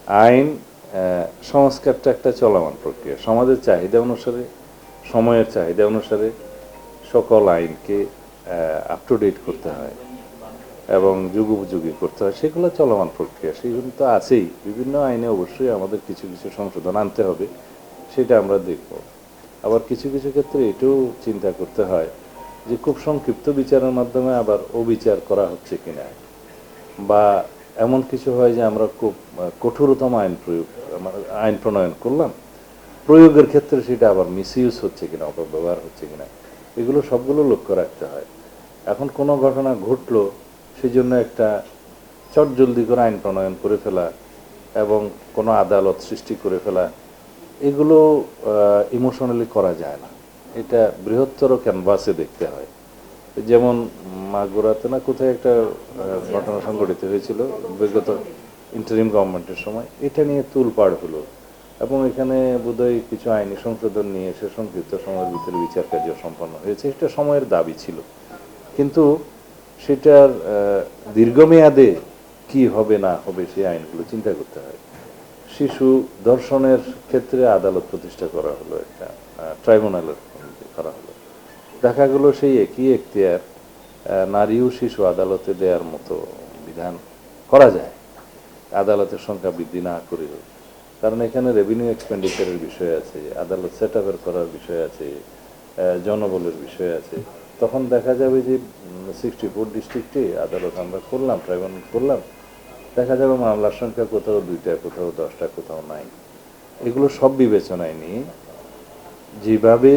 আইন সংস্কারটা একটা চলমান প্রক্রিয়া। সমাজের চাহিদা অনুসারে, সময়ের চাহিদা অনুসারে সকল আইনকে আপ টু ডেট করতে হয় এবং যুগোপযোগী করতে হয়। সেগুলো চলমান প্রক্রিয়া, সেগুলো তো আছেই। বিভিন্ন আইনে অবশ্যই আমাদের কিছু কিছু সংশোধন আনতে হবে, সেটা আমরা দেখব। আবার কিছু কিছু ক্ষেত্রে এটাও চিন্তা করতে হয় যে খুব সংক্ষিপ্ত বিচারের মাধ্যমে আবার অবিচার করা হচ্ছে কিনা, বা এমন কিছু হয় যে আমরা খুব কঠোরতম আইন প্রণয়ন করলাম, প্রয়োগের ক্ষেত্রে সেটা আবার মিসইউজ হচ্ছে কিনা, অপব্যবহার হচ্ছে কিনা, এগুলো সবগুলো লক্ষ্য রাখতে হয়। এখন কোনো ঘটনা ঘটলো, সেই জন্য একটা চটজলদি করে আইন প্রণয়ন করে ফেলা এবং কোনো আদালত সৃষ্টি করে ফেলা, এগুলো ইমোশনালি করা যায় না। এটা বৃহত্তর ক্যানভাসে দেখতে হয়। যেমন মাগুরাতে না কোথায় একটা ঘটনা সংঘটিত হয়েছিল বিগত ইন্টারিম গভর্নমেন্টের সময়, এটা নিয়ে তুলপাড় হলো এবং এখানে বোধহয় কিছু আইনি সংশোধন নিয়ে সে সংক্ষিপ্ত সময়ের ভিতরে বিচার কার্য সম্পন্ন হয়েছে। এটা সময়ের দাবি ছিল, কিন্তু সেটার দীর্ঘমেয়াদে কি হবে না হবে সেই আইনগুলো চিন্তা করতে হয়। শিশু ধর্ষণের ক্ষেত্রে আদালত প্রতিষ্ঠা করা হলো, একটা ট্রাইব্যুনালের করা হলো। দেখা গেল সেই একই এখতিয়ার নারী ও শিশু আদালতে দেওয়ার মতো বিধান করা যায়, আদালতের সংখ্যা বৃদ্ধি না করেও। কারণ এখানে রেভিনিউ এক্সপেন্ডিচারের বিষয় আছে, আদালত সেট আপের করার বিষয় আছে, জনবলের বিষয় আছে। তখন দেখা যাবে যে 64 ডিস্ট্রিক্টে আদালত আমরা করলাম, ট্রাইব্যুনাল করলাম, দেখা যাবে মামলার সংখ্যা কোথাও 2টা, কোথাও 10টা, কোথাও নাই। এগুলো সব বিবেচনায় নিয়ে যেভাবে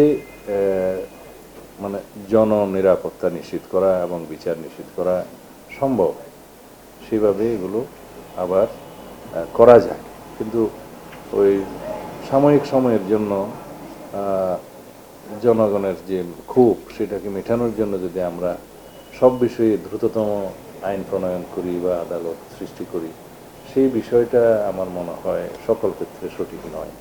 মানে জননিরাপত্তা নিশ্চিত করা এবং বিচার নিশ্চিত করা সম্ভব, সেভাবে এগুলো আবার করা যায়। কিন্তু ওই সাময়িক সময়ের জন্য জনগণের যে ক্ষোভ, সেটাকে মেটানোর জন্য যদি আমরা সব বিষয়ে দ্রুততম আইন প্রণয়ন করি বা আদালত সৃষ্টি করি, সেই বিষয়টা আমার মনে হয় সকল ক্ষেত্রে সঠিক নয়।